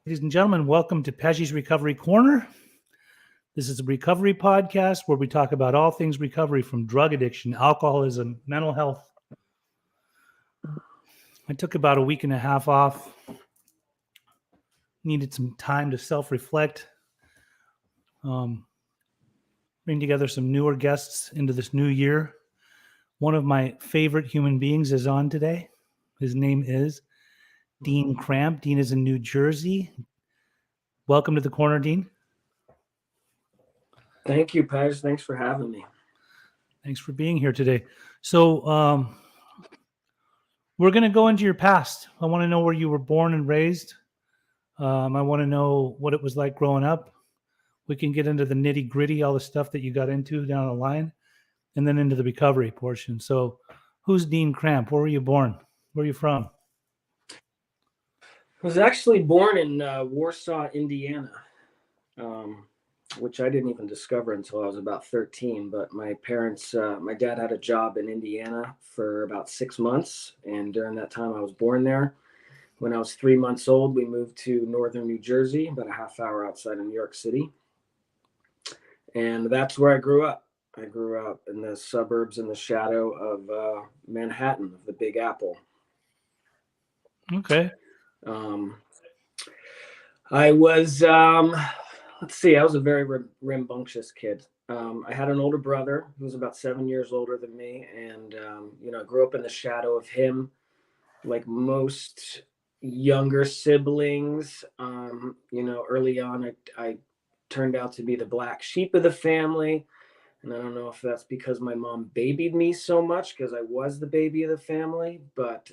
Ladies and gentlemen, welcome to Pej's Recovery Corner. This is a recovery podcast where we talk about all things recovery, from drug addiction, alcoholism, mental health. I took about a week and a half off. Needed some time to self-reflect. Bring together some newer guests into this new year. One of my favorite human beings is on today. His name is Dean Cramp. Dean is in New Jersey. Welcome to the corner, Dean. Thank you, Pej. Thanks for having me. Thanks for being here today. So we're going to go into your past. I want to know where you were born and raised. I want to know what it was like growing up. We can get into the nitty gritty, all the stuff that you got into down the line, and then into the recovery portion. So who's Dean Cramp? Where were you born? Where are you from? I was actually born in Warsaw, Indiana, which I didn't even discover until I was about 13. But my parents, my dad had a job in Indiana for about 6 months. And during that time, I was born there. When I was 3 months old, we moved to northern New Jersey, about a half hour outside of New York City. And that's where I grew up. I grew up in the suburbs in the shadow of Manhattan, of the Big Apple. Okay. I was, I was a very rambunctious kid. I had an older brother who was about 7 years older than me. And, I grew up in the shadow of him, like most younger siblings. Early on, I turned out to be the black sheep of the family. And I don't know if that's because my mom babied me so much, because I was the baby of the family, but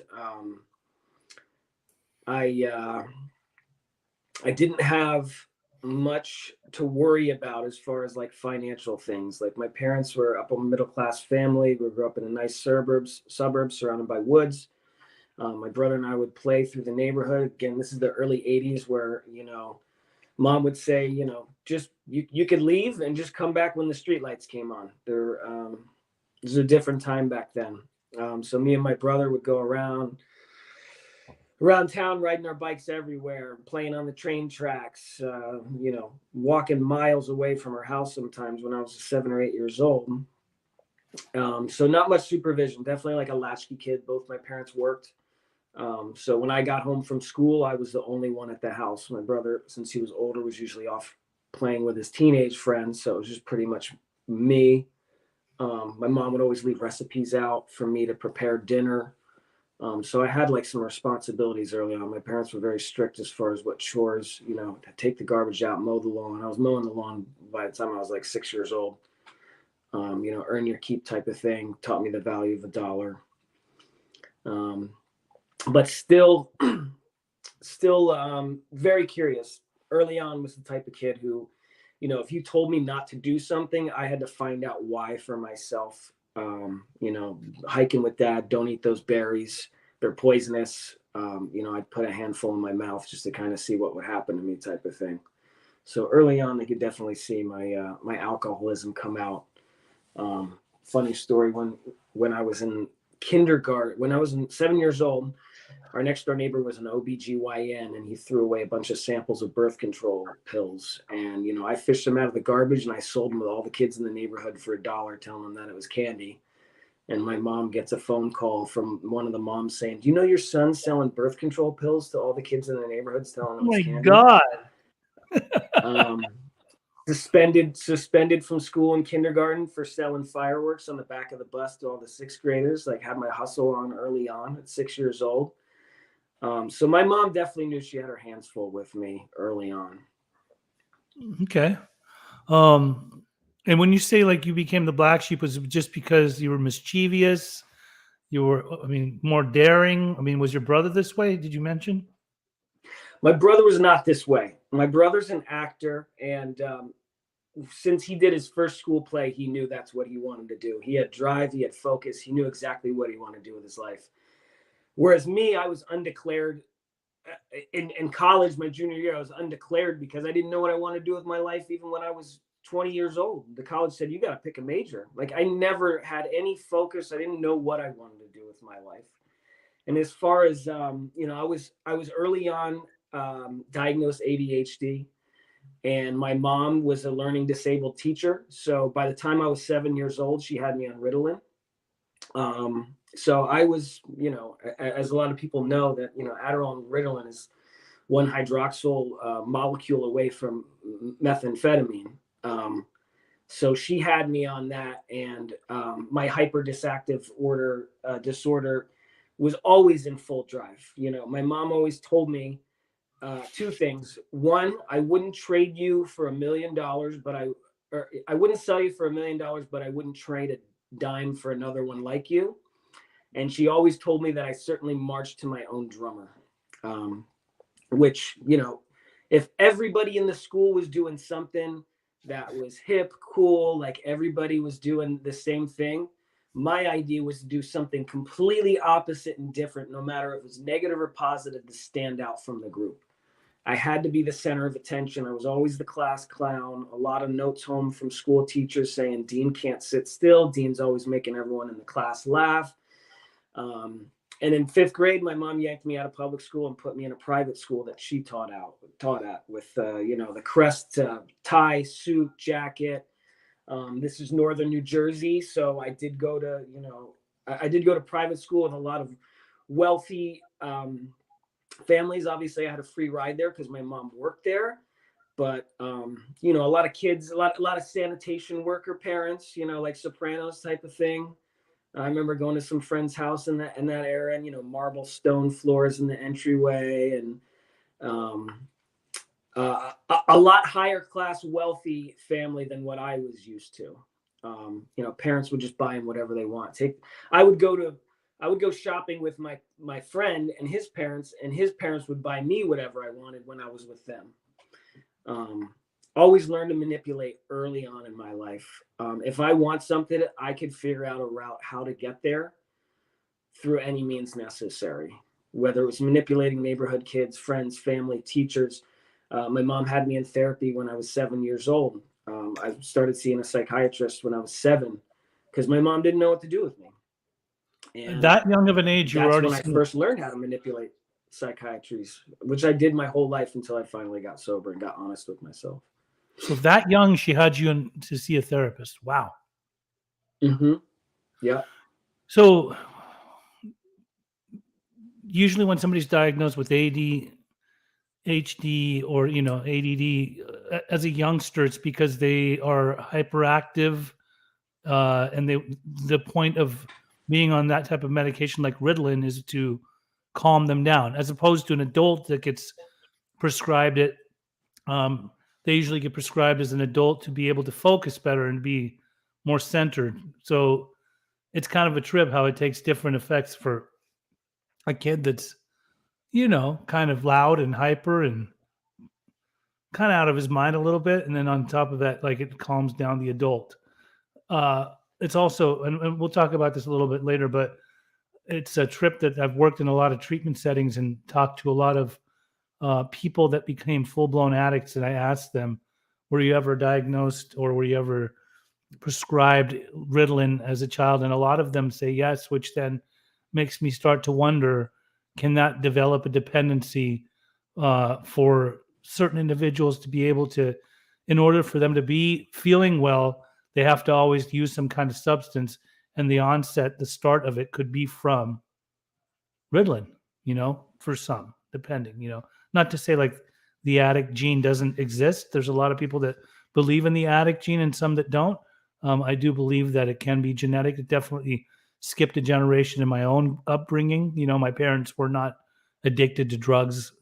I didn't have much to worry about as far as like financial things. Like, my parents were upper middle class family. We grew up in a nice suburbs surrounded by woods. My brother and I would play through the neighborhood. Again, this is the early 80s where, mom would say, just you could leave and just come back when the streetlights came on. There was a different time back then. So me and my brother would go around town, riding our bikes everywhere, playing on the train tracks, walking miles away from our house sometimes when I was 7 or 8 years old. So not much supervision, definitely like a latchkey kid. Both my parents worked. So when I got home from school, I was the only one at the house. My brother, since he was older, was usually off playing with his teenage friends. So it was just pretty much me. My mom would always leave recipes out for me to prepare dinner. So I had like some responsibilities early on. My parents were very strict as far as what chores, to take the garbage out, mow the lawn. I was mowing the lawn by the time I was like 6 years old. Earn your keep type of thing, taught me the value of a dollar. But still very curious. Early on was the type of kid who, if you told me not to do something, I had to find out why for myself. Hiking with dad, don't eat those berries, they're poisonous. I'd put a handful in my mouth just to kind of see what would happen to me, type of thing. So early on, I could definitely see my alcoholism come out. Funny story, when I was in kindergarten, when I was 7 years old, our next door neighbor was an OBGYN, and he threw away a bunch of samples of birth control pills. And, I fished them out of the garbage and I sold them to all the kids in the neighborhood for $1, telling them that it was candy. And my mom gets a phone call from one of the moms saying, "Do you know your son's selling birth control pills to all the kids in the neighborhoods, telling them it's candy?" Oh my God. Suspended from school in kindergarten for selling fireworks on the back of the bus to all the sixth graders. Like, had my hustle on early on at 6 years old. So my mom definitely knew she had her hands full with me early on. Okay. And when you say like you became the black sheep, was it just because you were mischievous? You were, more daring? Was your brother this way? Did you mention? My brother was not this way. My brother's an actor, and since he did his first school play, he knew that's what he wanted to do. He had drive, he had focus, he knew exactly what he wanted to do with his life. Whereas me, I was undeclared. In college, my junior year, I was undeclared because I didn't know what I wanted to do with my life even when I was 20 years old. The college said, "You got to pick a major." Like, I never had any focus. I didn't know what I wanted to do with my life. And as far as, I was early on, diagnosed ADHD, and my mom was a learning disabled teacher. So by the time I was 7 years old, she had me on Ritalin. So I was, as a lot of people know, that, Adderall and Ritalin is one hydroxyl molecule away from methamphetamine. So she had me on that, and my hyperdysactive disorder was always in full drive. My mom always told me two things. One, I wouldn't trade you for $1 million, I wouldn't sell you for $1 million, but I wouldn't trade a dime for another one like you. And she always told me that I certainly marched to my own drummer, which, if everybody in the school was doing something that was hip, cool, like everybody was doing the same thing, my idea was to do something completely opposite and different, no matter if it was negative or positive, to stand out from the group. I had to be the center of attention. I was always the class clown. A lot of notes home from school teachers saying Dean can't sit still. Dean's always making everyone in the class laugh. And in 5th grade, my mom yanked me out of public school and put me in a private school that she taught at with, the crest, tie, suit, jacket. This is Northern New Jersey. So I did go to private school, and a lot of wealthy families. Obviously I had a free ride there because my mom worked there, but a lot of kids, a lot of sanitation worker parents, like Sopranos type of thing. I remember going to some friend's house in that era, and marble stone floors in the entryway, and a lot higher class, wealthy family than what I was used to. Parents would just buy them whatever they want. I would go shopping with my friend and his parents would buy me whatever I wanted when I was with them. Always learned to manipulate early on in my life. If I want something, I could figure out a route how to get there through any means necessary, whether it was manipulating neighborhood kids, friends, family, teachers. My mom had me in therapy when I was 7 years old. I started seeing a psychiatrist when I was 7 because my mom didn't know what to do with me. And that young of an age, you were already when I first learned how to manipulate psychiatries, which I did my whole life until I finally got sober and got honest with myself. So that young, she had you in to see a therapist. Wow. Mm-hmm. Yeah. So usually when somebody's diagnosed with ADHD or, ADD as a youngster, it's because they are hyperactive. And the point of being on that type of medication like Ritalin is to calm them down, as opposed to an adult that gets prescribed it. They usually get prescribed as an adult to be able to focus better and be more centered. So it's kind of a trip how it takes different effects for a kid that's, kind of loud and hyper and kind of out of his mind a little bit. And then on top of that, like it calms down the adult. It's also, and we'll talk about this a little bit later, but it's a trip that I've worked in a lot of treatment settings and talked to a lot of people that became full-blown addicts, and I asked them, were you ever diagnosed or were you ever prescribed Ritalin as a child? And a lot of them say yes, which then makes me start to wonder, can that develop a dependency for certain individuals to be able to, in order for them to be feeling well, they have to always use some kind of substance, and the start of it could be from Ritalin, for some, depending, not to say like the addict gene doesn't exist. There's a lot of people that believe in the addict gene and some that don't. I do believe that it can be genetic. It definitely skipped a generation in my own upbringing. My parents were not addicted to drugs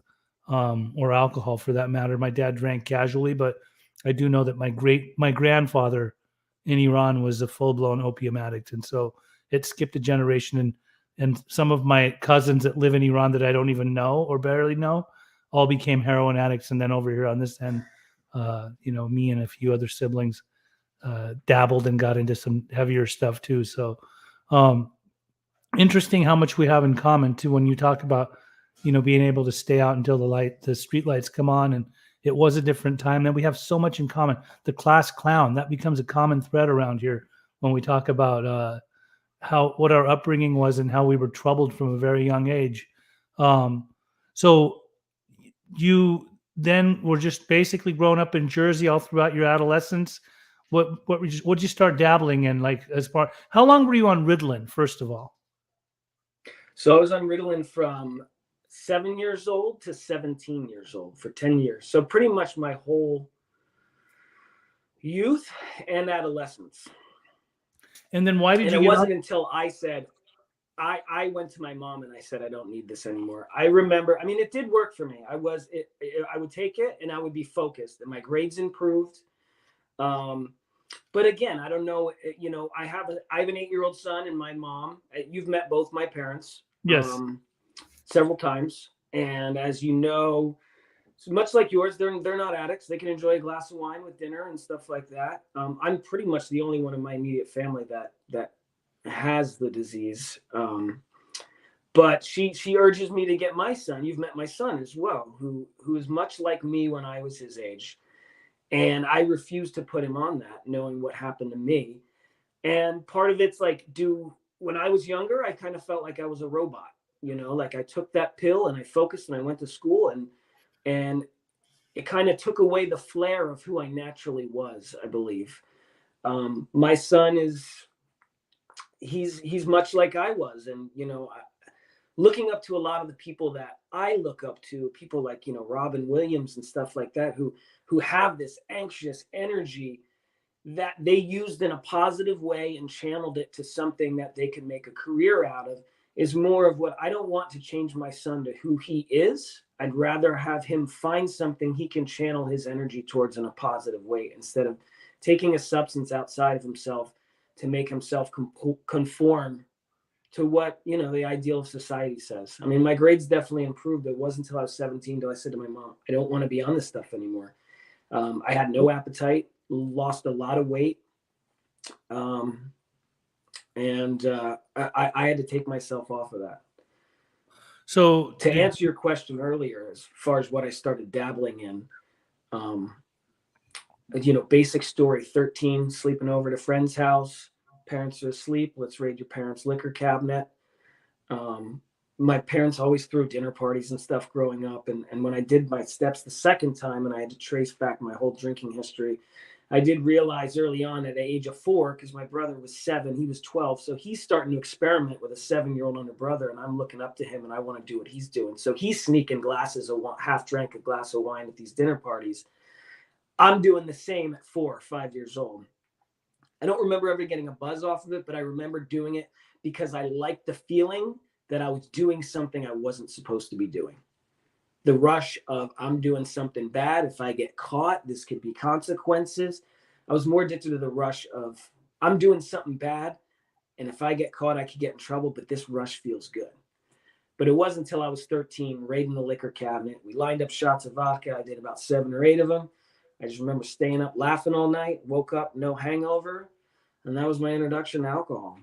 or alcohol for that matter. My dad drank casually, but I do know that my grandfather in Iran was a full-blown opium addict. And so it skipped a generation. And some of my cousins that live in Iran that I don't even know or barely know all became heroin addicts. And then over here on this end, me and a few other siblings dabbled and got into some heavier stuff too. So interesting how much we have in common too, when you talk about, being able to stay out until the street lights come on, and it was a different time. Then we have so much in common. The class clown, that becomes a common thread around here when we talk about what our upbringing was and how we were troubled from a very young age. So you then were just basically growing up in Jersey all throughout your adolescence. What did you start dabbling in? Like, as part, how long were you on Ritalin, first of all? So I was on Ritalin from 7 years old to 17 years old for 10 years. So pretty much my whole youth and adolescence. And then why did And you it get wasn't until I said, I went to my mom and I said, I don't need this anymore. I remember, I mean, it did work for me. I would take it and I would be focused and my grades improved. But again, I don't know, you know, I have an 8-year-old son and my mom, you've met both my parents. Yes. Several times. And as you know, much like yours, they're not addicts. They can enjoy a glass of wine with dinner and stuff like that. I'm pretty much the only one in my immediate family that has the disease. But she urges me to get my son. You've met my son as well, who is much like me when I was his age. And I refuse to put him on that, knowing what happened to me. And part of it's like, when I was younger, I kind of felt like I was a robot, you know, like I took that pill and I focused and I went to school and it kind of took away the flair of who I naturally was, I believe. My son he's much like I was. And, you know, looking up to a lot of the people that I look up to, people like, you know, Robin Williams and stuff like that, who have this anxious energy that they used in a positive way and channeled it to something that they could make a career out of, is more of what I don't want to change my son to who he is. I'd rather have him find something he can channel his energy towards in a positive way instead of taking a substance outside of himself to make himself conform to what, you know, the ideal of society says. I mean, my grades definitely improved. It wasn't until I was 17 till I said to my mom, I don't want to be on this stuff anymore. I had no appetite, lost a lot of weight. And I had to take myself off of that. So to answer your question earlier, as far as what I started dabbling in, you know, basic story, 13, sleeping over at a friend's house, parents are asleep. Let's raid your parents' liquor cabinet. My parents always threw dinner parties and stuff growing up. And when I did my steps the second time and I had to trace back my whole drinking history, I did realize early on at the age of 4, because my brother was 7, he was 12. So he's starting to experiment with a 7-year-old older brother. And I'm looking up to him and I want to do what he's doing. So he's sneaking glasses of half drank a glass of wine at these dinner parties. I'm doing the same at 4 or 5 years old. I don't remember ever getting a buzz off of it, but I remember doing it because I liked the feeling that I was doing something I wasn't supposed to be doing. The rush of I'm doing something bad. If I get caught, this could be consequences. I was more addicted to the rush of I'm doing something bad. And if I get caught, I could get in trouble, but this rush feels good. But it wasn't until I was 13, raiding the liquor cabinet. We lined up shots of vodka. I did about 7 or 8 of them. I just remember staying up laughing all night, woke up, no hangover. And that was my introduction to alcohol.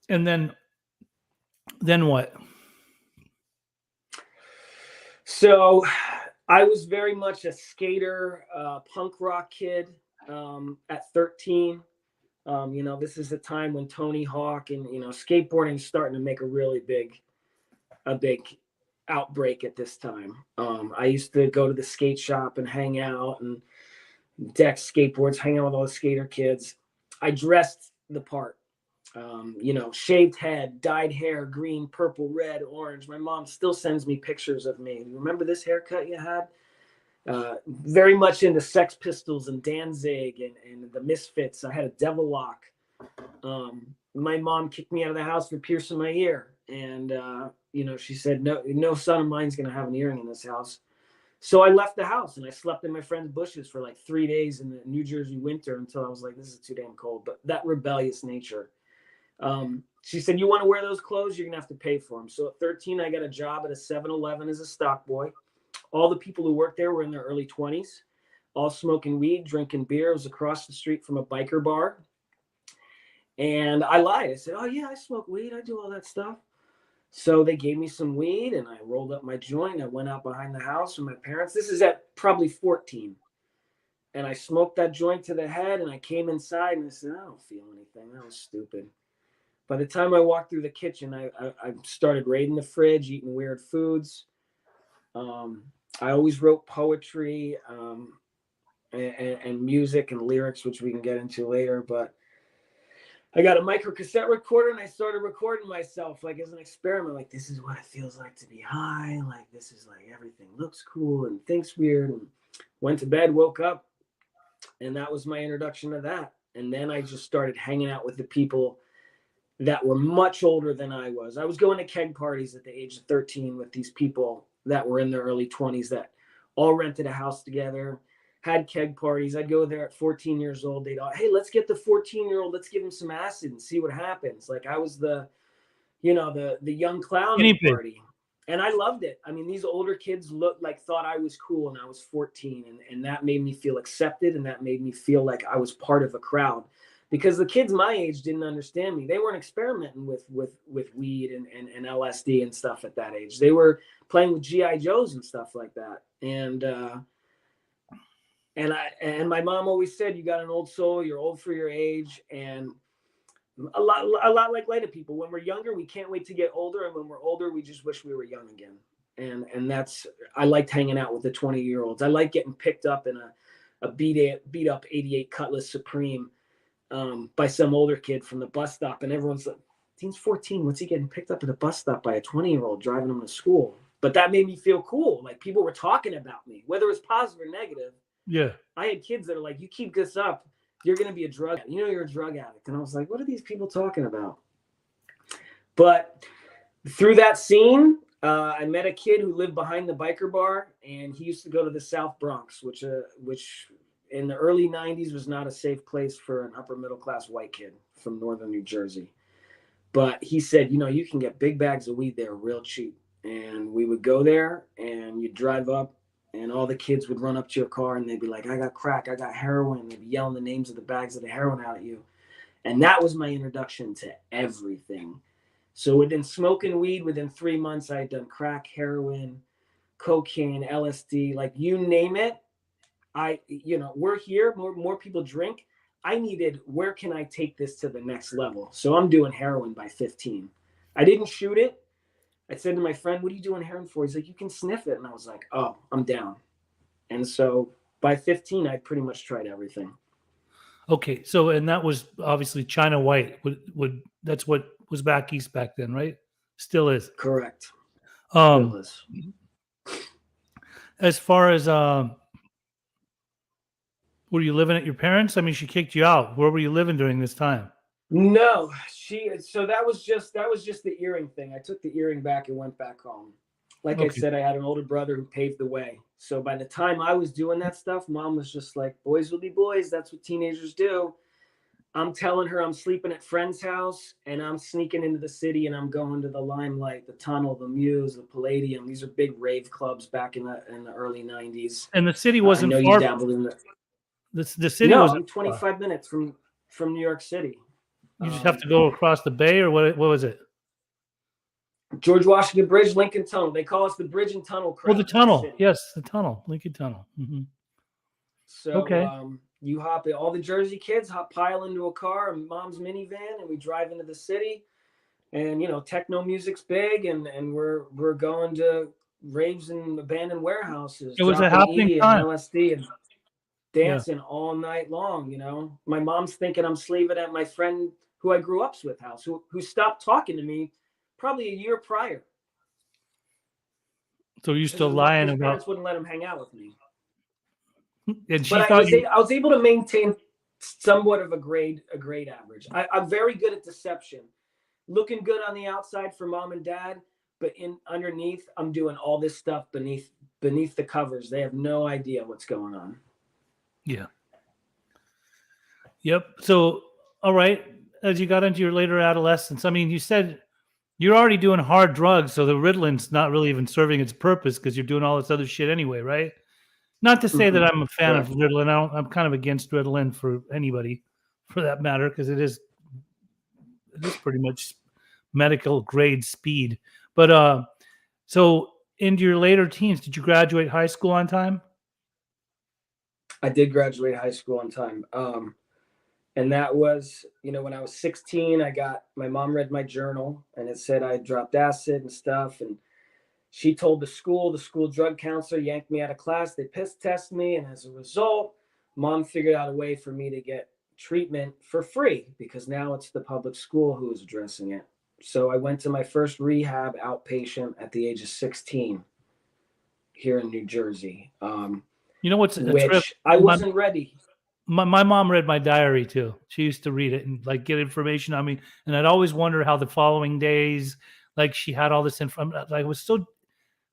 And then what? So I was very much a skater, punk rock kid at 13. You know, this is the time when Tony Hawk and, you know, skateboarding is starting to make a really big outbreak at this time. I used to go to the skate shop and hang out and deck skateboards, hang out with all the skater kids. I dressed the part. You know, shaved head, dyed hair, green, purple, red, orange. My mom still sends me pictures of me. Remember this haircut you had? Very much into Sex Pistols and Danzig and the Misfits. I had a devil lock. My mom kicked me out of the house for piercing my ear. And, you know, she said, no son of mine's going to have an earring in this house. So I left the house and I slept in my friend's bushes for like 3 days in the New Jersey winter until I was like, this is too damn cold. But that rebellious nature. She said, you want to wear those clothes? You're going to have to pay for them. So at 13, I got a job at a 7-Eleven as a stock boy. All the people who worked there were in their early 20s, all smoking weed, drinking beer. It was across the street from a biker bar. And I lied. I said, oh, yeah, I smoke weed. I do all that stuff. So they gave me some weed and I rolled up my joint. I went out behind the house with my parents. This is at probably 14. And I smoked that joint to the head and I came inside and I said, I don't feel anything. That was stupid. By the time I walked through the kitchen, I started raiding the fridge, eating weird foods. I always wrote poetry and music and lyrics, which we can get into later. But I got a micro cassette recorder and I started recording myself like as an experiment. Like, this is what it feels like to be high. Like, this is like everything looks cool and thinks weird. And went to bed, woke up, and that was my introduction to that. And then I just started hanging out with the people that were much older than I was. I was going to keg parties at the age of 13 with these people that were in their early 20s that all rented a house together, had keg parties. I'd go there at 14 years old. They'd all, hey, let's get the 14-year-old, let's give him some acid and see what happens. Like, I was the young clown in the party. And I loved it. I mean, these older kids thought I was cool, and I was 14, and that made me feel accepted, and that made me feel like I was part of a crowd. Because the kids my age didn't understand me. They weren't experimenting with weed and LSD and stuff at that age. They were playing with GI Joes and stuff like that. And my mom always said, you got an old soul, you're old for your age. And a lot like later people, when we're younger, we can't wait to get older, and when we're older, we just wish we were young again. And that's, I liked hanging out with the 20-year-olds. I like getting picked up in a beat up 88 Cutlass Supreme by some older kid from the bus stop, and everyone's like, Dean's 14, what's he getting picked up at a bus stop by a 20-year-old driving him to school? But that made me feel cool. Like, people were talking about me, whether it was positive or negative. Yeah. I had kids that are like, you keep this up, you're going to be a drug addict. You're a drug addict. And I was like, what are these people talking about? But through that scene, I met a kid who lived behind the biker bar, and he used to go to the South Bronx, which in the early 90s was not a safe place for an upper middle class white kid from northern New Jersey. But he said, you can get big bags of weed there real cheap. And we would go there, and you'd drive up, and all the kids would run up to your car, and they'd be like, I got crack, I got heroin. They'd be yelling the names of the bags of the heroin out at you. And that was my introduction to everything. So within smoking weed, within 3 months, I had done crack, heroin, cocaine, LSD, like you name it. We're here, more people drink. I needed, where can I take this to the next level? So I'm doing heroin by 15. I didn't shoot it. I said to my friend, what are you doing heroin for? He's like, you can sniff it. And I was like, oh, I'm down. And so by 15, I pretty much tried everything. Okay. So, and that was obviously China White. That's what was back east back then, right? Still is. Correct. Still is. As far as, were you living at your parents'? I mean, she kicked you out. Where were you living during this time? No, so that was just the earring thing. I took the earring back and went back home. Like I said, I had an older brother who paved the way. So by the time I was doing that stuff, Mom was just like, boys will be boys. That's what teenagers do. I'm telling her I'm sleeping at friend's house, and I'm sneaking into the city, and I'm going to the Limelight, the Tunnel, the Muse, the Palladium. These are big rave clubs back in the early 90s. And the city wasn't I know far. you dabbled in the city no, was I'm 25 minutes from New York City. You just have to go across the bay, or what was it? George Washington Bridge, Lincoln Tunnel. They call us the Bridge and Tunnel crowd. Oh, the tunnel. Yes, the tunnel, Lincoln Tunnel. Mm-hmm. So you hop in, all the Jersey kids pile into a car, and Mom's minivan, and we drive into the city. And techno music's big, and we're going to raves and abandoned warehouses. It was a happening time. And LSD and dancing all night long. My mom's thinking I'm sleeping at my friend who I grew up with house, who stopped talking to me probably a year prior. So you're still lying his about? Parents wouldn't let him hang out with me. And she but thought I was able to maintain somewhat of a grade average. I'm very good at deception, looking good on the outside for Mom and Dad, but underneath, I'm doing all this stuff beneath the covers. They have no idea what's going on. Yeah. Yep. So, all right, as you got into your later adolescence, I mean, you said you're already doing hard drugs, so the Ritalin's not really even serving its purpose because you're doing all this other shit anyway, right? Not to say that I'm a fan of Ritalin. I'm kind of against Ritalin for anybody, for that matter, because it is pretty much medical grade speed. But so into your later teens, did you graduate high school on time? I did graduate high school on time. And that was, when I was 16, my mom read my journal, and it said I dropped acid and stuff. And she told the school drug counselor yanked me out of class. They piss tested me. And as a result, mom figured out a way for me to get treatment for free, because now it's the public school who is addressing it. So I went to my first rehab outpatient at the age of 16 here in New Jersey, You know what's a trip? which I wasn't ready. My mom read my diary too. She used to read it and like get information on me. And I'd always wonder how the following days, like she had all this info. I was so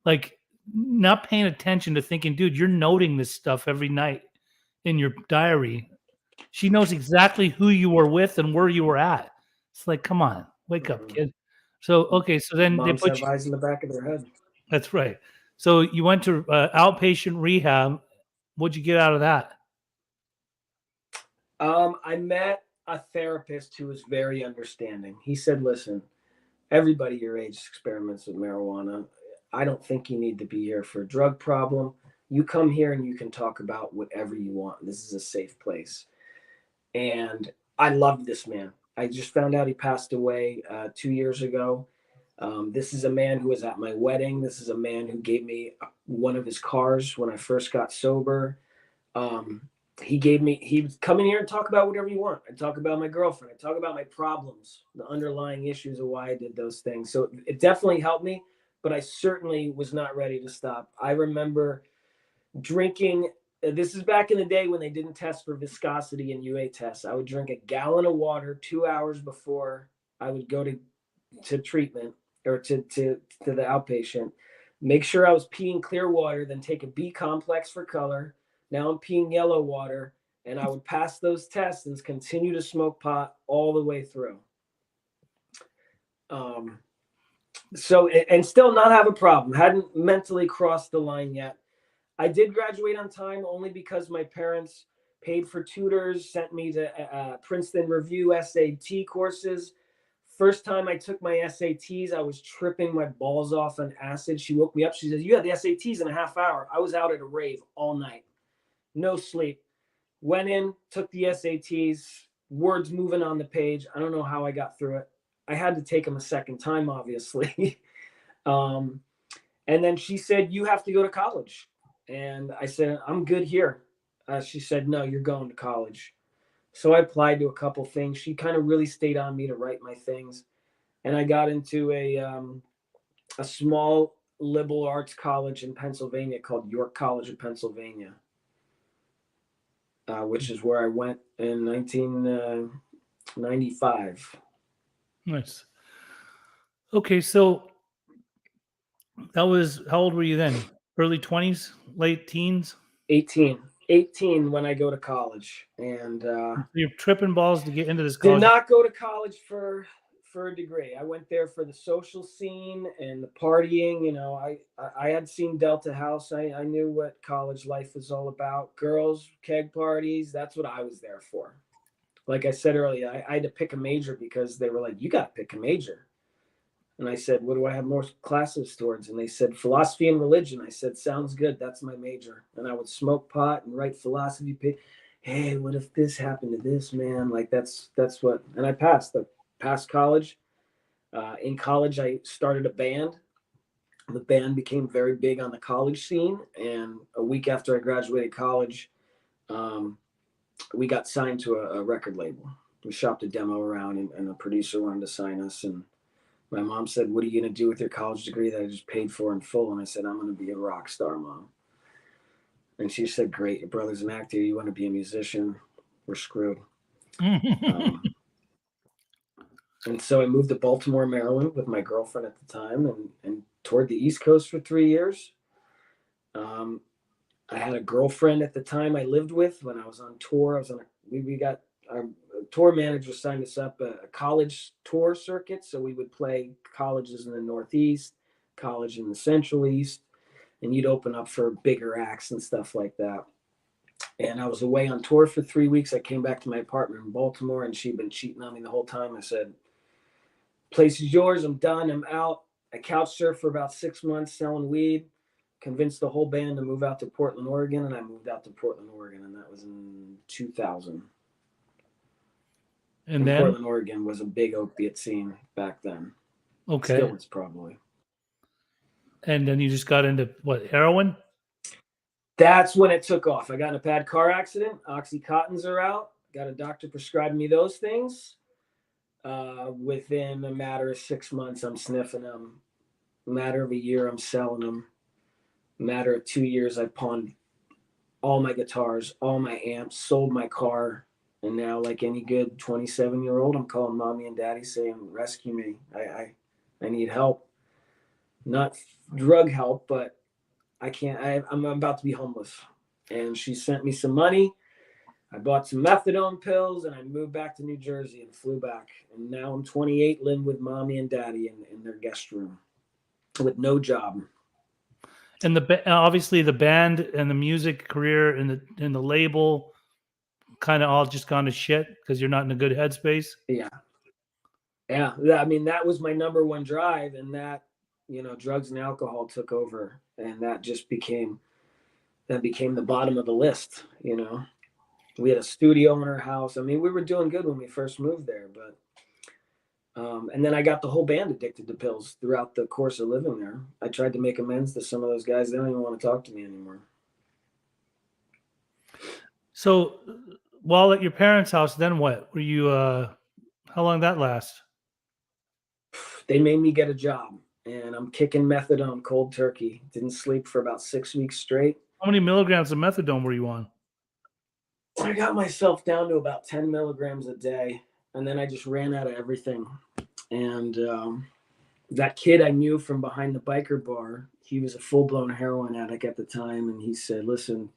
like not paying attention to thinking, dude, you're noting this stuff every night in your diary. She knows exactly who you were with and where you were at. It's like, come on, wake up, kid. So, okay. So then they Moms put have eyes in the back of their head. that's right. So you went to outpatient rehab. What'd you get out of that? I met a therapist who was very understanding. He said, listen, everybody your age experiments with marijuana. I don't think you need to be here for a drug problem. You come here and you can talk about whatever you want. This is a safe place. And I loved this man. I just found out he passed away 2 years ago. This is a man who was at my wedding. This is a man who gave me one of his cars when I first got sober. He would come in here and talk about whatever you want. I'd talk about my girlfriend. I'd talk about my problems, the underlying issues of why I did those things. So it definitely helped me, but I certainly was not ready to stop. I remember drinking. This is back in the day when they didn't test for viscosity and UA tests. I would drink a gallon of water 2 hours before I would go to treatment or to the outpatient. Make sure I was peeing clear water, then take a B complex for color. Now I'm peeing yellow water, and I would pass those tests and continue to smoke pot all the way through. So, and still not have a problem. Hadn't mentally crossed the line yet. I did graduate on time only because my parents paid for tutors, sent me to Princeton Review SAT courses. First time I took my SATs, I was tripping my balls off on acid. She woke me up. She says, you had the SATs in a half hour. I was out at a rave all night. No sleep. Went in, took the SATs, words moving on the page. I don't know how I got through it. I had to take them a second time, obviously. And then she said, you have to go to college. And I said, I'm good here. She said, no, you're going to college. So I applied to a couple things. She kind of really stayed on me to write my things. And I got into a small liberal arts college in Pennsylvania called York College of Pennsylvania, which is where I went in 1995. Nice. Okay, so that was, how old were you then? Early 20s, late teens? 18 when I go to college. And You're tripping balls to get into this did college. not go to college for a degree. I went there for the social scene and the partying. I had seen Delta House. I knew what college life was all about. Girls, keg parties. That's what I was there for. Like I said earlier, I had to pick a major because they were like, you got to pick a major. And I said, what do I have more classes towards? And they said, philosophy and religion. I said, sounds good. That's my major. And I would smoke pot and write philosophy. Hey, what if this happened to this man? Like that's what, and I passed college. In college, I started a band. The band became very big on the college scene. And a week after I graduated college, we got signed to a record label. We shopped a demo around, and a producer wanted to sign us. And my mom said, what are you going to do with your college degree that I just paid for in full? And I said, I'm going to be a rock star, Mom. And she said, great. Your brother's an actor. You want to be a musician? We're screwed. And so I moved to Baltimore, Maryland with my girlfriend at the time and toured the East Coast for 3 years. I had a girlfriend at the time I lived with when I was on tour. We got our tour manager signed us up a college tour circuit. So we would play colleges in the Northeast, college in the Central East, and you'd open up for bigger acts and stuff like that. And I was away on tour for 3 weeks. I came back to my apartment in Baltimore, and she'd been cheating on me the whole time. I said, place is yours. I'm done. I'm out. I couch surfed for about 6 months selling weed, convinced the whole band to move out to Portland, Oregon. And I moved out to Portland, Oregon. And that was in 2000. And then, Portland, Oregon was a big opiate scene back then. okay. Still is probably. And then you just got into what, heroin? That's when it took off. I got in a bad car accident. Oxycontins are out. Got a doctor prescribed me those things. Within a matter of 6 months, I'm sniffing them. A matter of a year, I'm selling them. A matter of 2 years, I pawned all my guitars, all my amps, sold my car. And now, like any good 27-year-old, I'm calling mommy and daddy saying, rescue me. I need help. Not drug help, but I can't, I'm about to be homeless. And she sent me some money. I bought some methadone pills and I moved back to New Jersey and flew back. And now I'm 28, living with mommy and daddy in their guest room with no job. And obviously the band and the music career and the label kind of all just gone to shit because you're not in a good headspace. Yeah. I mean, that was my number one drive, and that, drugs and alcohol took over, and that became the bottom of the list. We had a studio in our house. I mean, we were doing good when we first moved there, but and then I got the whole band addicted to pills throughout the course of living there. I tried to make amends to some of those guys. They don't even want to talk to me anymore. So while at your parents' house, then what? Were you, how long did that last? They made me get a job, and I'm kicking methadone cold turkey. Didn't sleep for about 6 weeks straight. How many milligrams of methadone were you on? I got myself down to about 10 milligrams a day, and then I just ran out of everything. And that kid I knew from behind the biker bar, he was a full-blown heroin addict at the time, and he said, listen,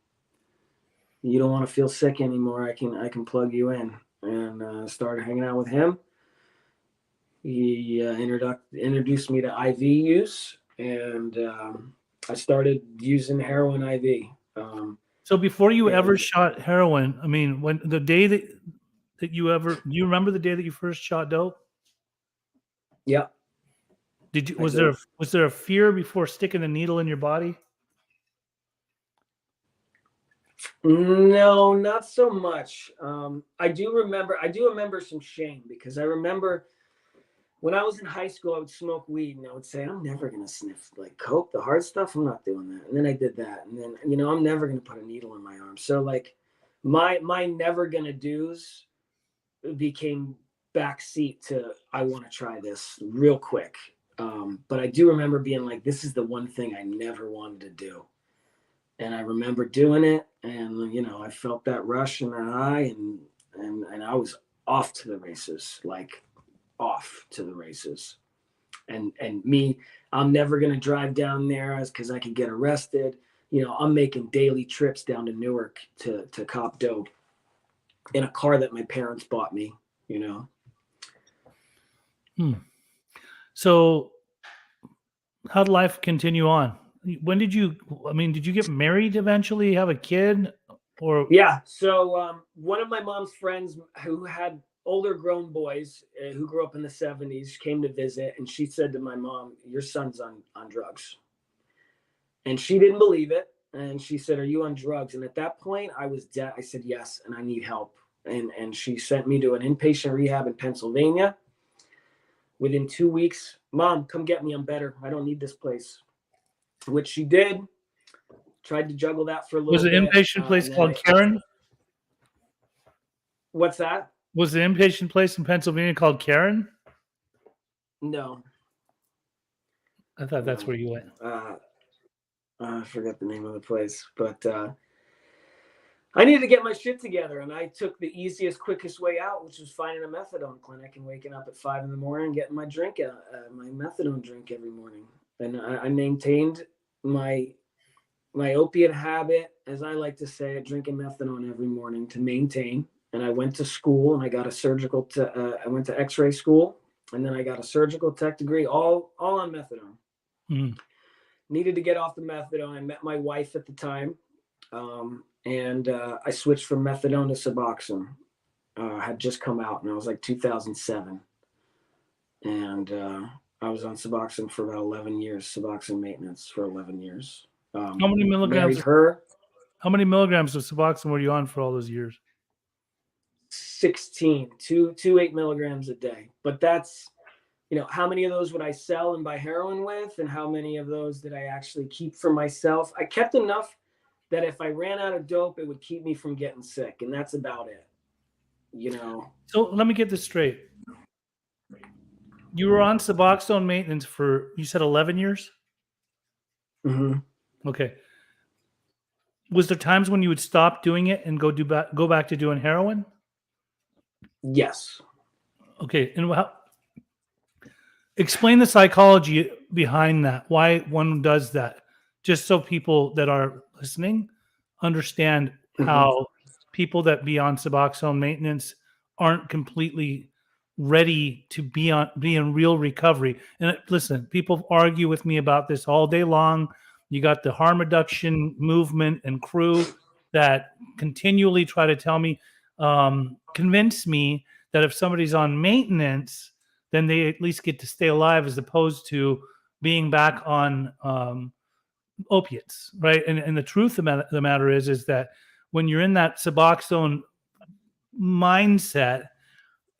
you don't want to feel sick anymore, I can plug you in. And started hanging out with him. He introduced me to IV use, and I started using heroin IV. So before you ever shot heroin, I mean, when the day that you remember the day that you first shot dope? Yeah. Was there a fear before sticking a needle in your body? No, not so much. I do remember some shame, because I remember when I was in high school, I would smoke weed and I would say, I'm never going to sniff like coke, the hard stuff. I'm not doing that. And then I did that. And then, I'm never going to put a needle in my arm. So like my never going to do's became backseat to, I want to try this real quick. But I do remember being like, this is the one thing I never wanted to do. And I remember doing it, and I felt that rush and that high, and I was off to the races, like off to the races. And me, I'm never gonna drive down there because I could get arrested. I'm making daily trips down to Newark to cop dope in a car that my parents bought me. So how'd life continue on? Did you get married eventually, have a kid? Or yeah, so one of my mom's friends who had older grown boys who grew up in the 70s came to visit, and she said to my mom, your son's on drugs. And she didn't believe it, and she said, are you on drugs? And at that point I was dead. I said yes, and I need help. And she sent me to an inpatient rehab in Pennsylvania. Within 2 weeks, Mom, come get me, I'm better, I don't need this place. Which she did. Tried to juggle that for a little bit. Was the inpatient place called Karen? What's that? Was the inpatient place in Pennsylvania called Karen? No. I thought that's where you went. I forget the name of the place, but I needed to get my shit together, and I took the easiest, quickest way out, which was finding a methadone clinic and waking up at 5 a.m. and getting my drink, my methadone drink every morning. And I maintained my opiate habit, as I like to say, drinking methadone every morning to maintain. And I went to school, and I got I went to X-ray school, and then I got a surgical tech degree, all on methadone. Mm. Needed to get off the methadone. I met my wife at the time, and I switched from methadone to Suboxone. Had just come out, and it was like 2007. And I was on Suboxone for about 11 years, Suboxone maintenance for 11 years. How many milligrams? Married her. How many milligrams of Suboxone were you on for all those years? 16, two 8 milligrams a day. But that's, how many of those would I sell and buy heroin with? And how many of those did I actually keep for myself? I kept enough that if I ran out of dope, it would keep me from getting sick. And that's about it, So let me get this straight. You were on Suboxone maintenance for, you said 11 years? Mm-hmm. Okay. Was there times when you would stop doing it and go back to doing heroin? Yes. Okay. And explain the psychology behind that, why one does that, just so people that are listening understand how people that be on Suboxone maintenance aren't completely ready to be in real recovery. And listen, people argue with me about this all day long. You got the harm reduction movement and crew that continually try to tell me, convince me that if somebody's on maintenance, then they at least get to stay alive, as opposed to being back on opiates, right? And the truth of the matter is that when you're in that Suboxone mindset,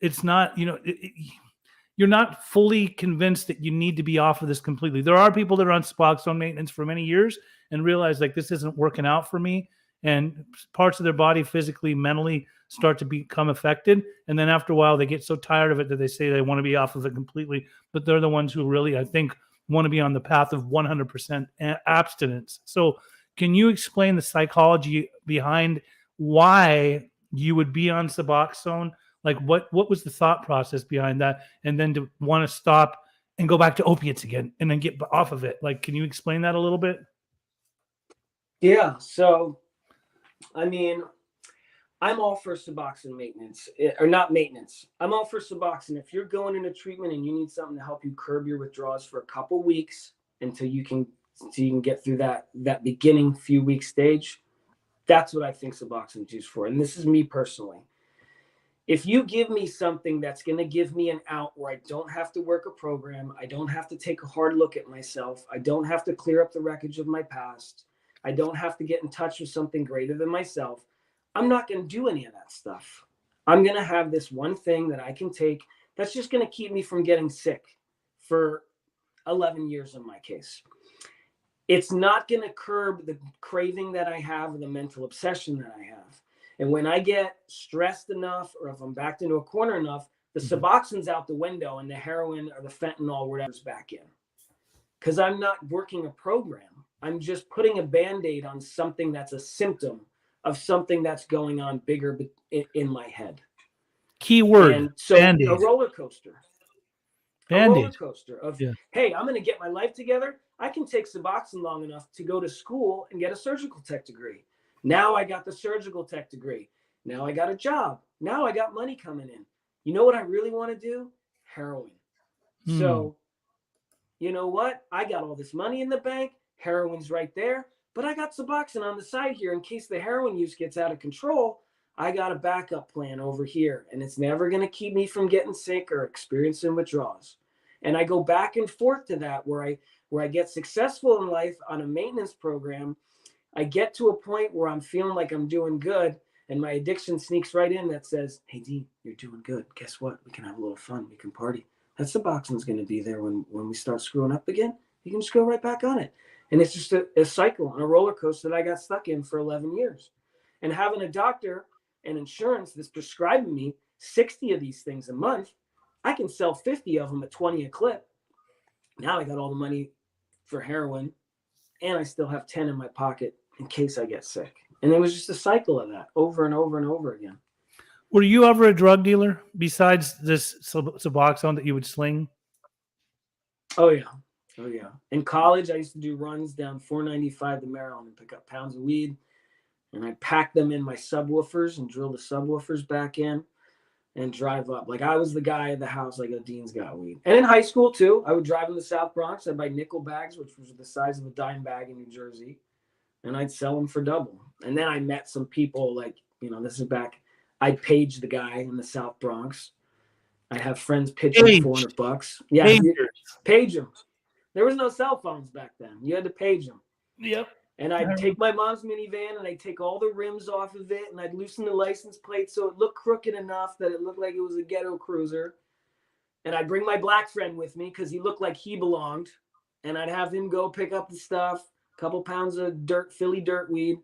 it's not, you're not fully convinced that you need to be off of this completely. There are people that are on Suboxone maintenance for many years and realize like this isn't working out for me, and parts of their body physically, mentally start to become affected. And then after a while, they get so tired of it that they say they want to be off of it completely. But they're the ones who really, I think, want to be on the path of 100% abstinence. So can you explain the psychology behind why you would be on Suboxone? Like what was the thought process behind that? And then to want to stop and go back to opiates again and then get off of it. Like, can you explain that a little bit? Yeah. So, I mean, I'm all for Suboxone maintenance, or not maintenance. I'm all for Suboxone. If you're going into treatment and you need something to help you curb your withdrawals for a couple weeks until you can get through that beginning few week stage, that's what I think Suboxone is used for. And this is me personally. If you give me something that's going to give me an out where I don't have to work a program, I don't have to take a hard look at myself, I don't have to clear up the wreckage of my past, I don't have to get in touch with something greater than myself, I'm not going to do any of that stuff. I'm going to have this one thing that I can take that's just going to keep me from getting sick for 11 years in my case. It's not going to curb the craving that I have or the mental obsession that I have. And when I get stressed enough, or if I'm backed into a corner enough, the Suboxone's out the window and the heroin or the fentanyl or whatever's back in. Because I'm not working a program. I'm just putting a Band-Aid on something that's a symptom of something that's going on bigger in my head. Keyword. And so Band-Aid. a roller coaster. Band-Aid. A roller coaster of, hey, I'm going to get my life together. I can take Suboxone long enough to go to school and get a surgical tech degree. Now I got the surgical tech degree. Now I got a job. Now I got money coming in. You know what I really want to do? Heroin. So, you know what? I got all this money in the bank. Heroin's right there. But I got Suboxone on the side here in case the heroin use gets out of control. I got a backup plan over here, and it's never going to keep me from getting sick or experiencing withdrawals. And I go back and forth to that where I get successful in life on a maintenance program. I get to a point where I'm feeling like I'm doing good, and my addiction sneaks right in that says, hey, D, you're doing good. Guess what? We can have a little fun. We can party. That Suboxone's going to be there when we start screwing up again. You can just go right back on it. And it's just a cycle and a roller coaster that I got stuck in for 11 years. And having a doctor and insurance that's prescribing me 60 of these things a month, I can sell 50 of them at 20 a clip. Now I got all the money for heroin, and I still have 10 in my pocket in case I get sick. And it was just a cycle of that over and over and over again. Were you ever a drug dealer besides this Suboxone that you would sling? Oh, yeah. Oh, yeah. In college, I used to do runs down 495 to Maryland and pick up pounds of weed. And I'd pack them in my subwoofers and drill the subwoofers back in and drive up. Like I was the guy at the house, like, Dean's got weed. And in high school, too, I would drive in the South Bronx. I'd buy nickel bags, which was the size of a dime bag in New Jersey. And I'd sell them for double. And then I met some people like, this is back. I paged the guy in the South Bronx. I have friends pitching $400. Yeah, page him. There was no cell phones back then. You had to page them. Yep. And I'd take my mom's minivan and I'd take all the rims off of it and I'd loosen the license plate so it looked crooked enough that it looked like it was a ghetto cruiser. And I'd bring my black friend with me because he looked like he belonged. And I'd have him go pick up the stuff, a couple pounds of Philly dirt weed,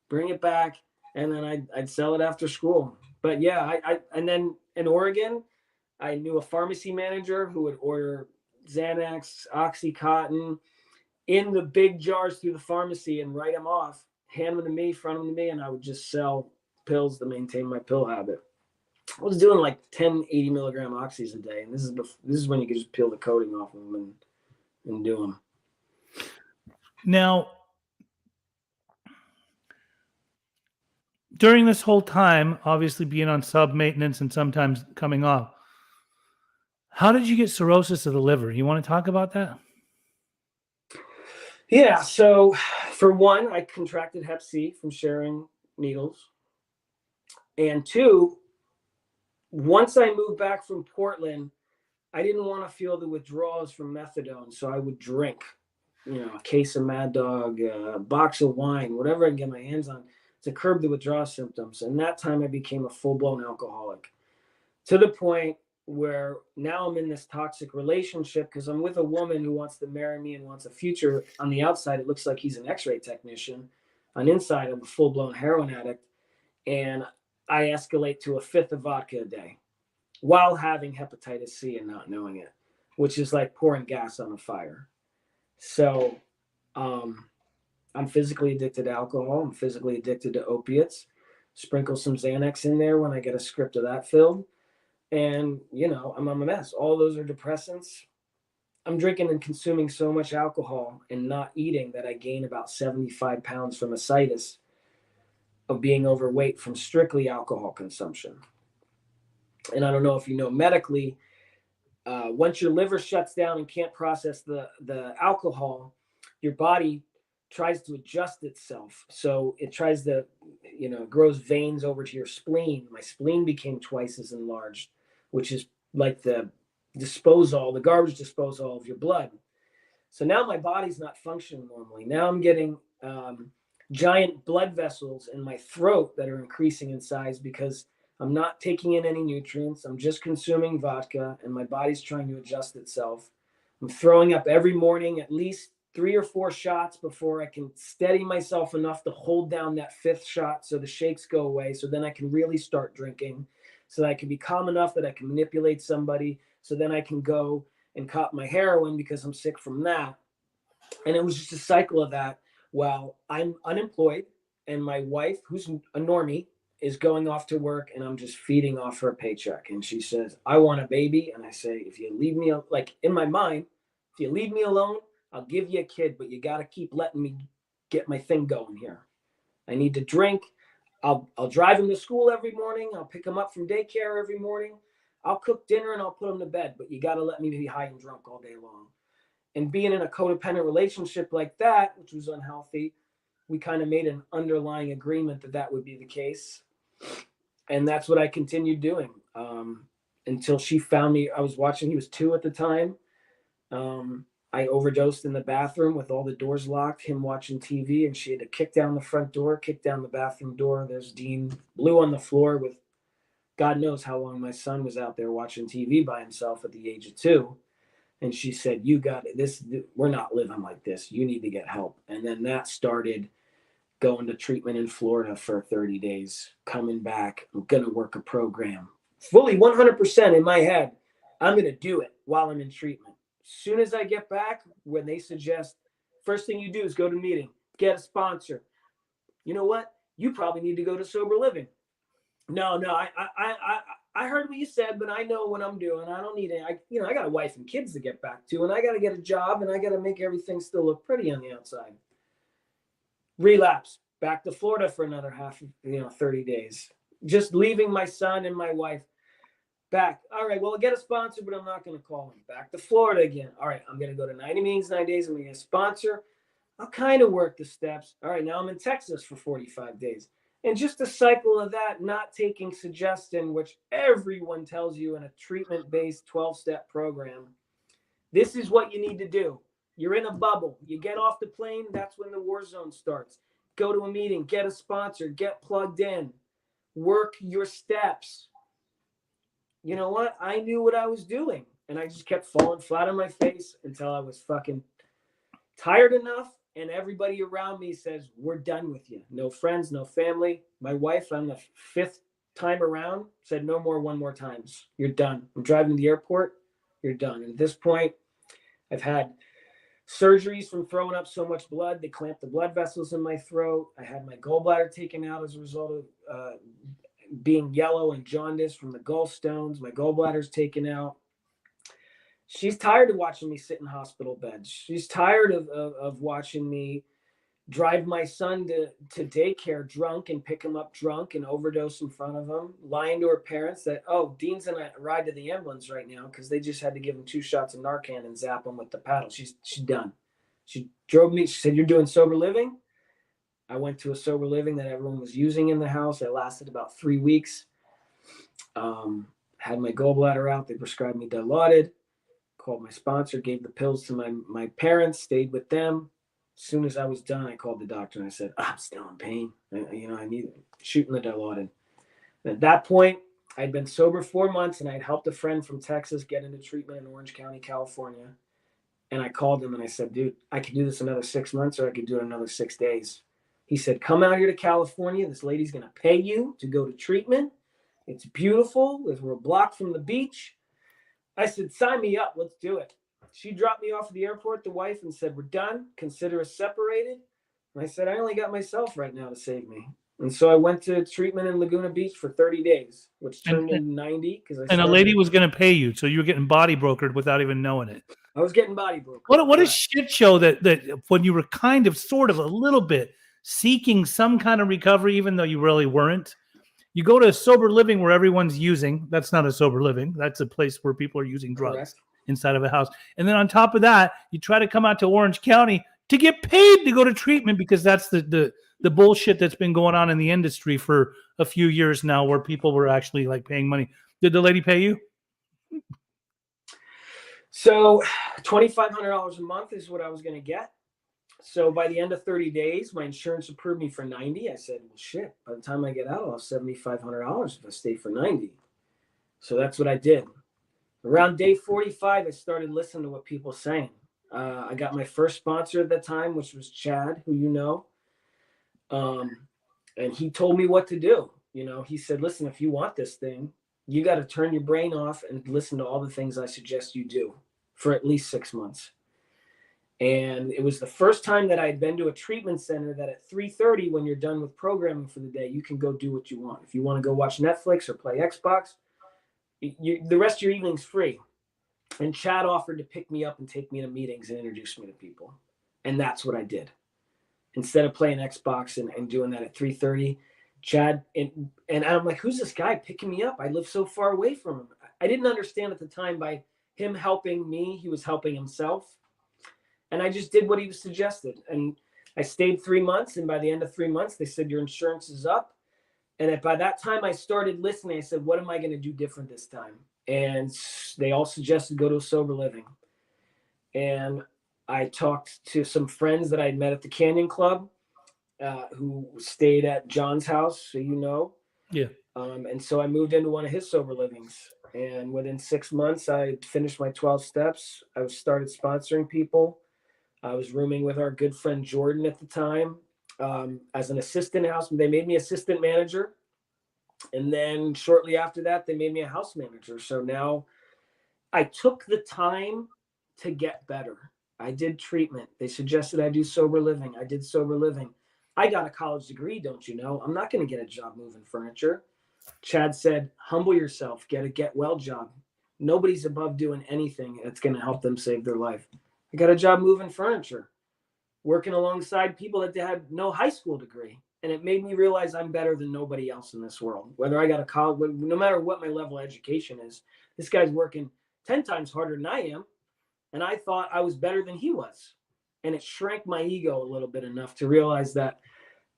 bring it back, and then I'd sell it after school. But yeah, and then in Oregon, I knew a pharmacy manager who would order Xanax, Oxycontin in the big jars through the pharmacy and write them off, hand them to me, front them to me, and I would just sell pills to maintain my pill habit. I was doing like 10, 80 milligram oxys a day, and this is when you could just peel the coating off of them and do them. Now, during this whole time, obviously being on sub maintenance and sometimes coming off, how did you get cirrhosis of the liver? You want to talk about that? Yeah. So for one, I contracted Hep C from sharing needles. And two, once I moved back from Portland, I didn't want to feel the withdrawals from methadone. So I would drink, a case of Mad Dog, a box of wine, whatever I can get my hands on to curb the withdrawal symptoms. And that time I became a full-blown alcoholic, to the point where now I'm in this toxic relationship because I'm with a woman who wants to marry me and wants a future. On the outside, it looks like he's an x-ray technician. On the inside, I'm a full-blown heroin addict. And I escalate to a fifth of vodka a day while having hepatitis C and not knowing it, which is like pouring gas on a fire. So I'm physically addicted to alcohol. I'm physically addicted to opiates. Sprinkle some Xanax in there when I get a script of that filled. And, I'm a mess. All those are depressants. I'm drinking and consuming so much alcohol and not eating that I gain about 75 pounds from ascites of being overweight from strictly alcohol consumption. And I don't know if you know medically, once your liver shuts down and can't process the alcohol, your body tries to adjust itself. So it tries to, grows veins over to your spleen. My spleen became twice as enlarged, which is like the garbage disposal of your blood. So now my body's not functioning normally. Now I'm getting giant blood vessels in my throat that are increasing in size because I'm not taking in any nutrients. I'm just consuming vodka and my body's trying to adjust itself. I'm throwing up every morning, at least 3 or 4 shots before I can steady myself enough to hold down that 5th shot so the shakes go away. So then I can really start drinking, so that I can be calm enough that I can manipulate somebody. So then I can go and cop my heroin because I'm sick from that. And it was just a cycle of that while I'm unemployed and my wife, who's a normie, is going off to work and I'm just feeding off her paycheck. And she says, I want a baby. And I say, if you leave me, like in my mind, if you leave me alone, I'll give you a kid, but you got to keep letting me get my thing going here. I need to drink. I'll drive him to school every morning. I'll pick him up from daycare every morning. I'll cook dinner and I'll put him to bed, but you got to let me be high and drunk all day long. And being in a codependent relationship like that, which was unhealthy, we kind of made an underlying agreement that would be the case. And that's what I continued doing until she found me. I was watching, he was 2 at the time. I overdosed in the bathroom with all the doors locked, him watching TV, and she had to kick down the front door, kick down the bathroom door. There's Dean Blue on the floor with God knows how long my son was out there watching TV by himself at the age of 2. And she said, you got it. We're not living like this. You need to get help. And then that started going to treatment in Florida for 30 days, coming back. I'm going to work a program fully 100% in my head. I'm going to do it while I'm in treatment. As soon as I get back, when they suggest, first thing you do is go to a meeting, get a sponsor. You know what? You probably need to go to sober living. No, I heard what you said, but I know what I'm doing. I don't need it. I got a wife and kids to get back to, and I got to get a job, and I got to make everything still look pretty on the outside. Relapse, back to Florida for another 30 days. Just leaving my son and my wife. Back. All right, well, I'll get a sponsor, but I'm not going to call him. Back to Florida again. All right, I'm going to go to 90 meetings, 9 days. I'm going to get a sponsor. I'll kind of work the steps. All right, now I'm in Texas for 45 days. And just a cycle of that, not taking suggestion, which everyone tells you in a treatment-based 12-step program. This is what you need to do. You're in a bubble. You get off the plane, that's when the war zone starts. Go to a meeting, get a sponsor, get plugged in, work your steps. You know what? I knew what I was doing, and I just kept falling flat on my face until I was fucking tired enough, and everybody around me says, we're done with you. No friends, no family. My wife, on the 5th time around, said, no more one more times. You're done. I'm driving to the airport. You're done. And at this point, I've had surgeries from throwing up so much blood. They clamped the blood vessels in my throat. I had my gallbladder taken out as a result of being yellow and jaundice from the gallstones. My gallbladder's taken out. She's tired of watching me sit in hospital beds. She's tired of watching me drive my son to daycare drunk and pick him up drunk and overdose in front of him, lying to her parents that, oh, Dean's in a ride to the ambulance right now because they just had to give him 2 shots of Narcan and zap him with the paddle. She's done. She drove me. She said, you're doing sober living? I went to a sober living that everyone was using in the house. I lasted about 3 weeks. Had my gallbladder out. They prescribed me Dilaudid. Called my sponsor, gave the pills to my parents, stayed with them. As soon as I was done, I called the doctor and I said, I'm still in pain. I need shooting the Dilaudid. At that point, I'd been sober 4 months and I'd helped a friend from Texas get into treatment in Orange County, California. And I called him and I said, dude, I could do this another 6 months or I could do it another 6 days. He said, come out here to California. This lady's going to pay you to go to treatment. It's beautiful. We're a block from the beach. I said, sign me up. Let's do it. She dropped me off at the airport, the wife, and said, we're done. Consider us separated. And I said, I only got myself right now to save me. And so I went to treatment in Laguna Beach for 30 days, which turned into 90. And a lady was going to pay you. So you were getting body brokered without even knowing it. I was getting body brokered. What a shit show that when you were kind of, sort of, a little bit seeking some kind of recovery, even though you really weren't. You go to a sober living where everyone's using. That's not a sober living. That's a place where people are using drugs. Correct. Inside of a house. And then on top of that, you try to come out to Orange County to get paid to go to treatment because that's the bullshit that's been going on in the industry for a few years now where people were actually like paying money. Did the lady pay you? So $2,500 a month is what I was going to get. So by the end of 30 days, my insurance approved me for 90. I said, well, shit, by the time I get out, I'll have $7,500 if I stay for 90. So that's what I did. Around day 45, I started listening to what people were saying. I got my first sponsor at that time, which was Chad, who you know. And he told me what to do. He said, listen, if you want this thing, you got to turn your brain off and listen to all the things I suggest you do for at least 6 months. And it was the first time that I'd been to a treatment center that at 3:30, when you're done with programming for the day, you can go do what you want. If you want to go watch Netflix or play Xbox, the rest of your evening's free. And Chad offered to pick me up and take me to meetings and introduce me to people. And that's what I did. Instead of playing Xbox and doing that at 3:30, Chad, and I'm like, who's this guy picking me up? I live so far away from him. I didn't understand at the time by him helping me, he was helping himself. And I just did what he was suggested. And I stayed 3 months. And by the end of 3 months, they said, your insurance is up. And by that time I started listening, I said, what am I going to do different this time? And they all suggested go to a sober living. And I talked to some friends that I'd met at the Canyon Club who stayed at John's house, so you know. Yeah. And so I moved into one of his sober livings. And within 6 months, I finished my 12 steps. I started sponsoring people. I was rooming with our good friend Jordan at the time as an assistant house. They made me assistant manager. And then shortly after that, they made me a house manager. So now I took the time to get better. I did treatment. They suggested I do sober living. I did sober living. I got a college degree, don't you know? I'm not going to get a job moving furniture. Chad said, humble yourself, get a get well job. Nobody's above doing anything that's going to help them save their life. I got a job moving furniture, working alongside people that had no high school degree. And it made me realize I'm better than nobody else in this world. Whether I got a college, no matter what my level of education is, this guy's working 10 times harder than I am. And I thought I was better than he was. And it shrank my ego a little bit enough to realize that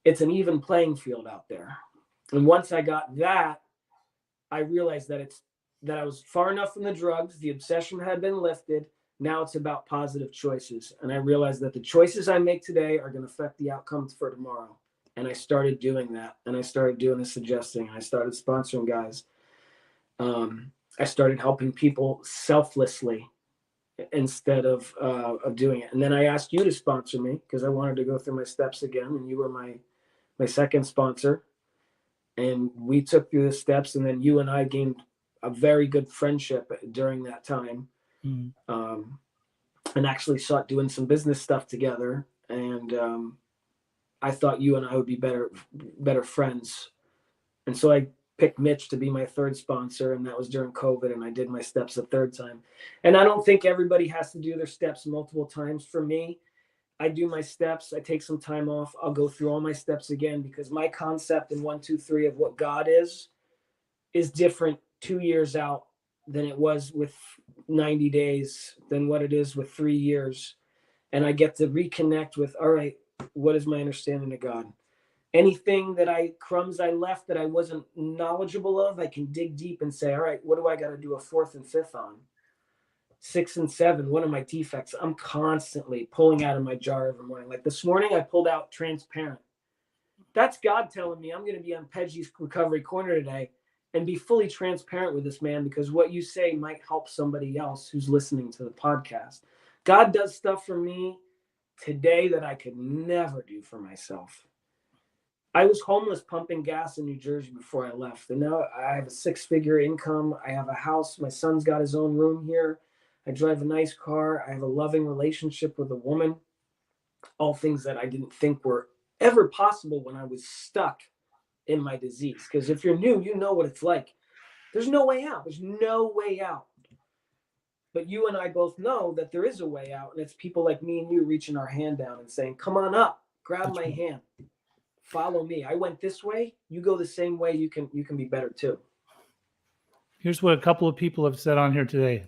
it's an even playing field out there. And once I got that, I realized that I was far enough from the drugs. The obsession had been lifted. Now it's about positive choices. And I realized that the choices I make today are going to affect the outcomes for tomorrow. And I started doing that. And I started doing the suggesting. I started sponsoring guys. I started helping people selflessly instead of doing it. And then I asked you to sponsor me because I wanted to go through my steps again. And you were my second sponsor. And we took through the steps. And then you and I gained a very good friendship during that time. And actually start doing some business stuff together. And I thought you and I would be better friends. And so I picked Mitch to be my third sponsor, and that was during COVID, and I did my steps a third time. And I don't think everybody has to do their steps multiple times. For me, I do my steps, I take some time off, I'll go through all my steps again, because my concept in 1, 2, 3 of what God is different 2 years out than it was with 90 days, than what it is with 3 years. And I get to reconnect with, all right, what is my understanding of God? Anything that crumbs I left that I wasn't knowledgeable of, I can dig deep and say, all right, what do I got to do a 4th and 5th on? 6 and 7, what are my defects? I'm constantly pulling out of my jar every morning. Like this morning, I pulled out transparent. That's God telling me I'm going to be on Pej's Recovery Corner today and be fully transparent with this man, because what you say might help somebody else who's listening to the podcast. God does stuff for me today that I could never do for myself. I was homeless pumping gas in New Jersey before I left. And now I have a 6-figure income. I have a house. My son's got his own room here. I drive a nice car. I have a loving relationship with a woman. All things that I didn't think were ever possible when I was stuck in my disease. Because if you're new, you know what it's like. There's no way out. There's no way out. But you and I both know that there is a way out. And it's people like me and you reaching our hand down and saying, come on up, grab my hand. Follow me. I went this way. You go the same way. You can be better too. Here's what a couple of people have said on here today.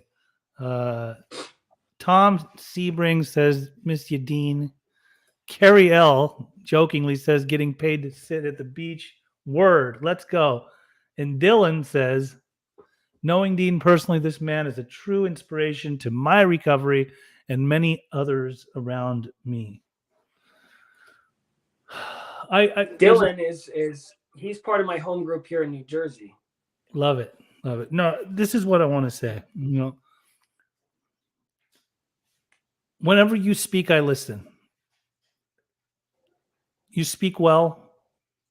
Tom Sebring says, "Miss you, Dean." Carrie L jokingly says, "Getting paid to sit at the beach. Word. Let's go." And Dylan says, "Knowing Dean personally, this man is a true inspiration to my recovery and many others around me." Dylan is he's part of my home group here in New Jersey. Love it. Love it. No, this is what I want to say. You know, whenever you speak, I listen. You speak well,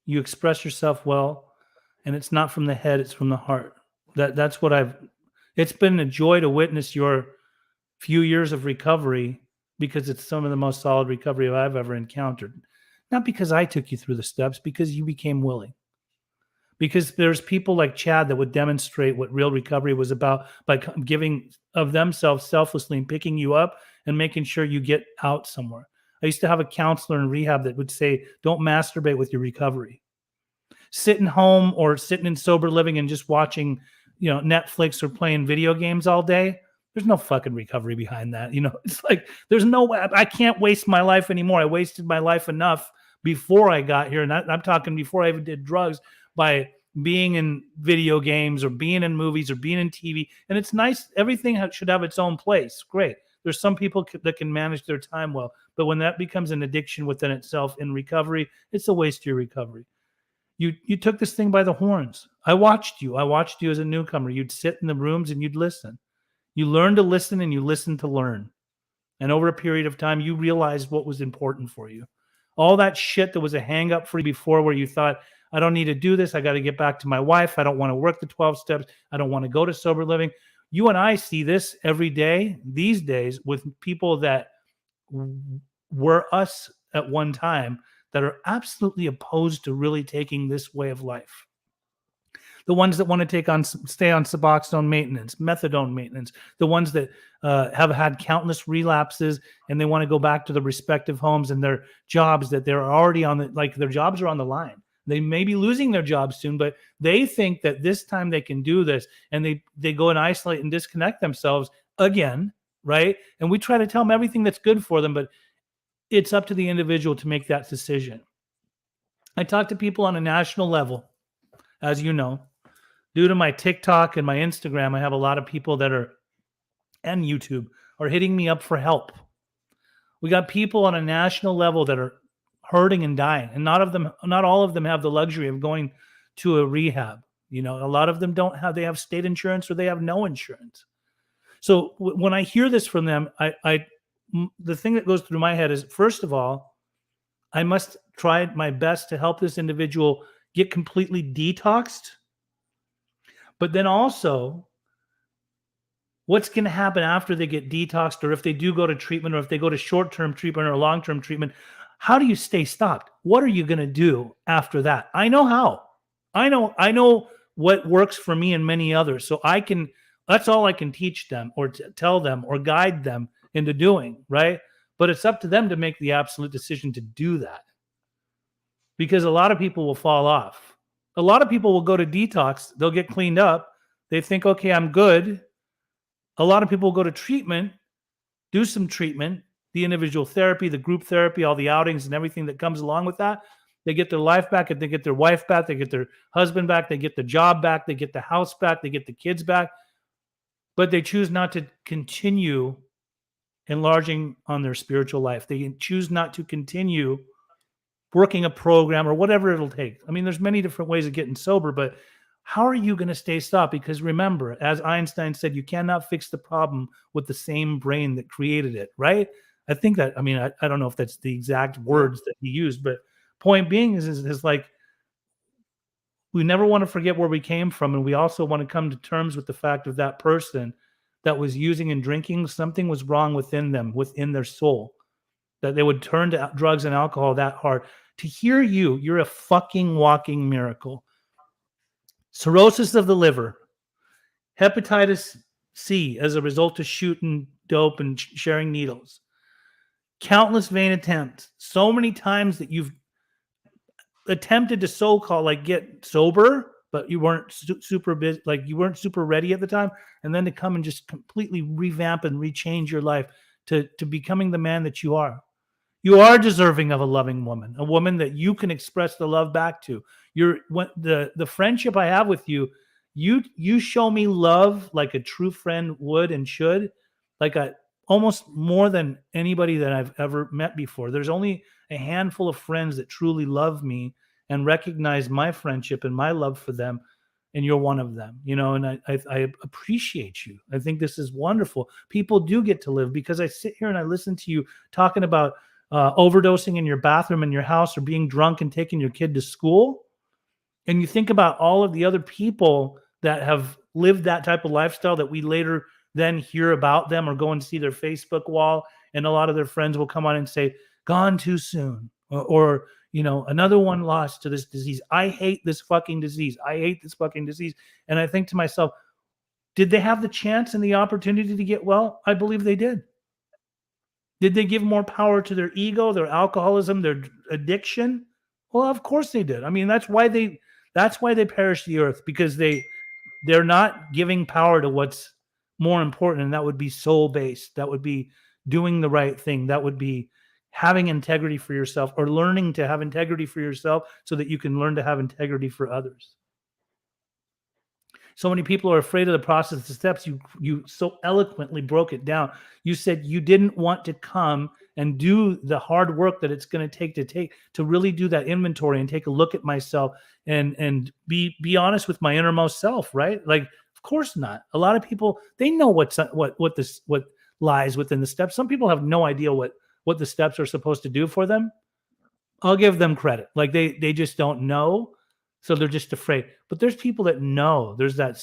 you express yourself well, and it's not from the head, it's from the heart. That's what it's been a joy to witness your few years of recovery, because it's some of the most solid recovery I've ever encountered. Not because I took you through the steps, because you became willing. Because there's people like Chad that would demonstrate what real recovery was about by giving of themselves selflessly and picking you up and making sure you get out somewhere. I used to have a counselor in rehab that would say, don't masturbate with your recovery. Sitting home or sitting in sober living and just watching, Netflix or playing video games all day, there's no fucking recovery behind that. It's like, there's no way. I can't waste my life anymore. I wasted my life enough before I got here. And I'm talking before I even did drugs, by being in video games or being in movies or being in TV. And it's nice. Everything should have its own place. Great. There's some people that can manage their time well. But when that becomes an addiction within itself in recovery, it's a waste of your recovery. You took this thing by the horns. I watched you as a newcomer. You'd sit in the rooms and you'd listen. You learned to listen and you listened to learn. And over a period of time, you realized what was important for you. All that shit that was a hang up for you before, where you thought, I don't need to do this. I got to get back to my wife. I don't want to work the 12 steps. I don't want to go to sober living. You and I see this every day these days with people that were us at one time that are absolutely opposed to really taking this way of life. The ones that want to stay on Suboxone maintenance, methadone maintenance, the ones that have had countless relapses and they want to go back to the respective homes and their jobs that they're already on, their jobs are on the line. They may be losing their jobs soon, but they think that this time they can do this, and they go and isolate and disconnect themselves again, right? And we try to tell them everything that's good for them, but it's up to the individual to make that decision. I talk to people on a national level, as you know. Due to my TikTok and my Instagram, I have a lot of people and YouTube, are hitting me up for help. We got people on a national level that are hurting and dying, and not all of them have the luxury of going to a rehab. A lot of them don't have. They have state insurance or they have no insurance. So when I hear this from them, the thing that goes through my head is, first of all, I must try my best to help this individual get completely detoxed. But then also, what's going to happen after they get detoxed, or if they do go to treatment, or if they go to short-term treatment or long-term treatment? How do you stay stopped? What are you going to do after that? I know how. I know what works for me and many others. So that's all I can teach them or tell them or guide them into doing, right? But it's up to them to make the absolute decision to do that. Because a lot of people will fall off. A lot of people will go to detox. They'll get cleaned up. They think, okay, I'm good. A lot of people will go to treatment, do some treatment, the individual therapy, the group therapy, all the outings and everything that comes along with that. They get their life back, and they get their wife back, they get their husband back, they get the job back, they get the house back, they get the kids back. But they choose not to continue enlarging on their spiritual life. They choose not to continue working a program or whatever it'll take. I mean, there's many different ways of getting sober, but how are you going to stay stopped? Because remember, as Einstein said, you cannot fix the problem with the same brain that created it, right? I think that, I don't know if that's the exact words that he used, but point being is like, we never want to forget where we came from. And we also want to come to terms with the fact of that person that was using and drinking, something was wrong within them, within their soul, that they would turn to drugs and alcohol that hard. To hear you're a fucking walking miracle. Cirrhosis of the liver, hepatitis C as a result of shooting dope and sharing needles, countless vain attempts, so many times that you've attempted to so-called like get sober, but you weren't super busy, like you weren't super ready at the time, and then to come and just completely revamp and rechange your life to becoming the man that you are. You are deserving of a loving woman, a woman that you can express the love back to. The friendship I have with you, you show me love like a true friend would and should, like almost more than anybody that I've ever met before. There's only a handful of friends that truly love me and recognize my friendship and my love for them, and you're one of them, and I appreciate you. I think this is wonderful. People do get to live, because I sit here and I listen to you talking about overdosing in your bathroom in your house, or being drunk and taking your kid to school. And you think about all of the other people that have lived that type of lifestyle that we later then hear about them, or go and see their Facebook wall, and a lot of their friends will come on and say, gone too soon, or another one lost to this disease. I hate this fucking disease. I hate this fucking disease. And I think to myself, did they have the chance and the opportunity to get well? I believe they did. Did they give more power to their ego, their alcoholism, their addiction? Well, of course they did. I mean, that's why they perish the earth, because they're not giving power to what's more important, and that would be soul-based. That would be doing the right thing. That would be having integrity for yourself, or learning to have integrity for yourself so that you can learn to have integrity for others. So many people are afraid of the process, the steps. You so eloquently broke it down. You said you didn't want to come and do the hard work that it's going to take to really do that inventory and take a look at myself and be honest with my innermost self, right? Like, of course not. A lot of people, they know what lies within the steps. Some people have no idea what the steps are supposed to do for them. I'll give them credit. Like they just don't know. So they're just afraid. But there's people that know. There's that,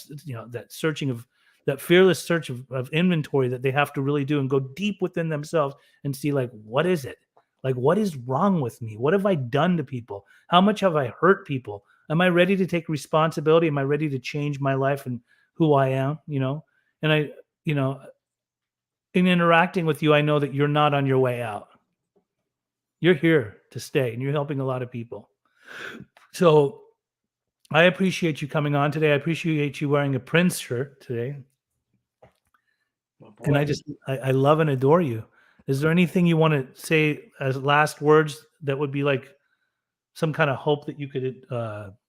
that searching of, that fearless search of inventory that they have to really do, and go deep within themselves and see, like, what is it? Like, what is wrong with me? What have I done to people? How much have I hurt people? Am I ready to take responsibility? Am I ready to change my life and who I am? And in interacting with you, I know that you're not on your way out. You're here to stay, and you're helping a lot of people. So I appreciate you coming on today. I appreciate you wearing a Prince shirt today. And I love and adore you. Is there anything you want to say as last words that would be like some kind of hope that you could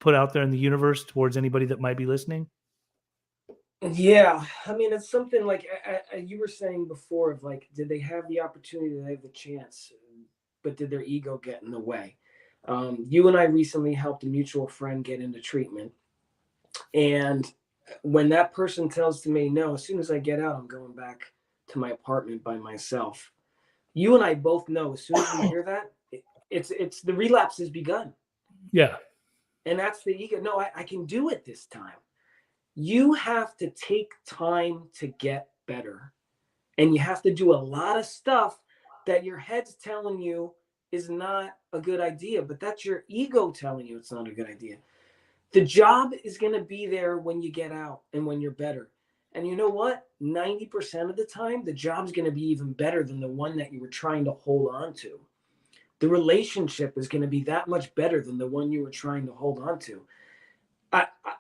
put out there in the universe towards anybody that might be listening? Yeah, I mean, it's something like you were saying before of like, did they have the opportunity? Did they have the chance? But did their ego get in the way? You and I recently helped a mutual friend get into treatment. And when that person tells to me, no, as soon as I get out, I'm going back to my apartment by myself. You and I both know as soon as we hear that, it's the relapse has begun. Yeah. And that's the ego. No, I can do it this time. You have to take time to get better. And you have to do a lot of stuff that your head's telling you is not a good idea, but that's your ego telling you it's not a good idea. The job is going to be there when you get out and when you're better. And you know what? 90% of the time, the job's going to be even better than the one that you were trying to hold on to. The relationship is going to be that much better than the one you were trying to hold on to.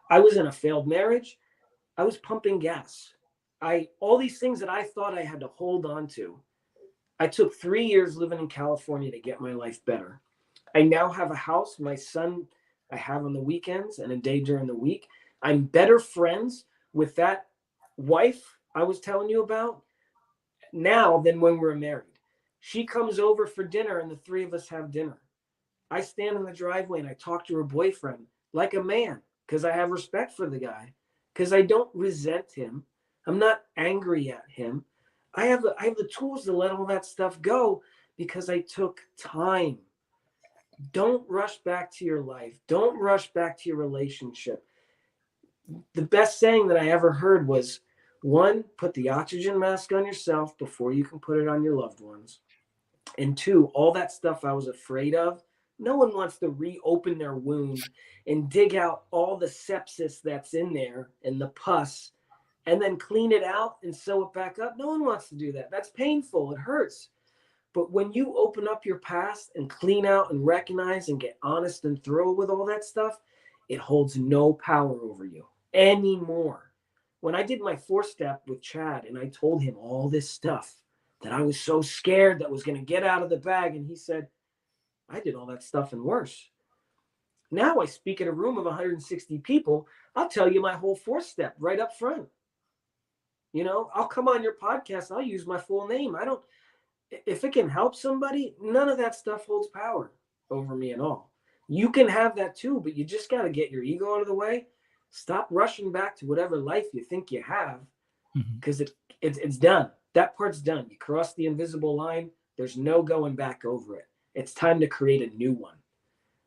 I was in a failed marriage. I was pumping gas. All these things that I thought I had to hold on to. I took 3 years living in California to get my life better. I now have a house. My son I have on the weekends and a day during the week. I'm better friends with that wife I was telling you about now than when we were married. She comes over for dinner and the three of us have dinner. I stand in the driveway and I talk to her boyfriend like a man because I have respect for the guy, because I don't resent him. I'm not angry at him. I have the tools to let all that stuff go because I took time. Don't rush back to your life. Don't rush back to your relationship. The best saying that I ever heard was, one, put the oxygen mask on yourself before you can put it on your loved ones. And two, all that stuff I was afraid of, no one wants to reopen their wound and dig out all the sepsis that's in there and the pus and then clean it out and sew it back up. No one wants to do that. That's painful. It hurts. But when you open up your past and clean out and recognize and get honest and thorough with all that stuff, it holds no power over you anymore. When I did my 4-step with Chad and I told him all this stuff that I was so scared that was going to get out of the bag, and he said, I did all that stuff and worse. Now I speak in a room of 160 people. I'll tell you my whole 4-step right up front. I'll come on your podcast. I'll use my full name. If it can help somebody, none of that stuff holds power over me at all. You can have that too, but you just got to get your ego out of the way. Stop rushing back to whatever life you think you have, because it's done. That part's done. You cross the invisible line. There's no going back over it. It's time to create a new one.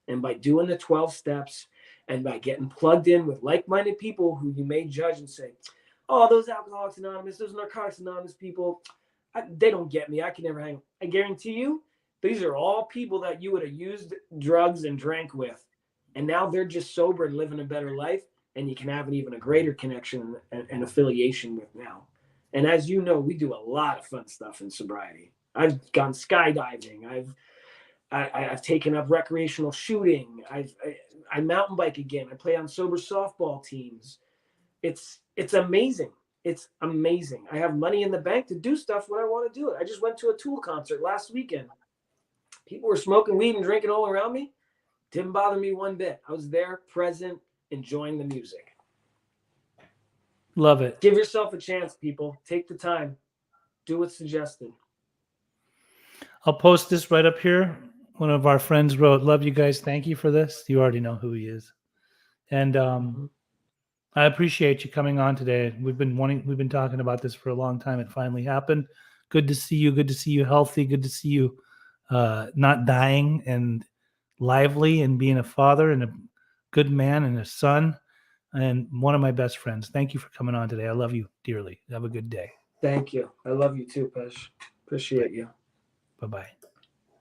And by doing the 12 steps and by getting plugged in with like-minded people who you may judge and say, oh, those Alcoholics Anonymous, those Narcotics Anonymous people, they don't get me. I can never hang. I guarantee you, these are all people that you would have used drugs and drank with. And now they're just sober and living a better life. And you can have an even a greater connection and affiliation with now. And as you know, we do a lot of fun stuff in sobriety. I've gone skydiving. I've taken up recreational shooting. I mountain bike again. I play on sober softball teams. It's amazing. It's amazing. I have money in the bank to do stuff when I want to do it. I just went to a Tool concert last weekend. People were smoking weed and drinking all around me. Didn't bother me one bit. I was there, present, enjoying the music. Love it. Give yourself a chance, people. Take the time. Do what's suggested. I'll post this right up here. One of our friends wrote, love you guys. Thank you for this. You already know who he is. And I appreciate you coming on today. We've been talking about this for a long time. It finally happened. Good to see you. Good to see you healthy. Good to see you not dying and lively and being a father and a good man and a son and one of my best friends. Thank you for coming on today. I love you dearly. Have a good day. Thank you. I love you too, Pej. Appreciate you. Bye-bye.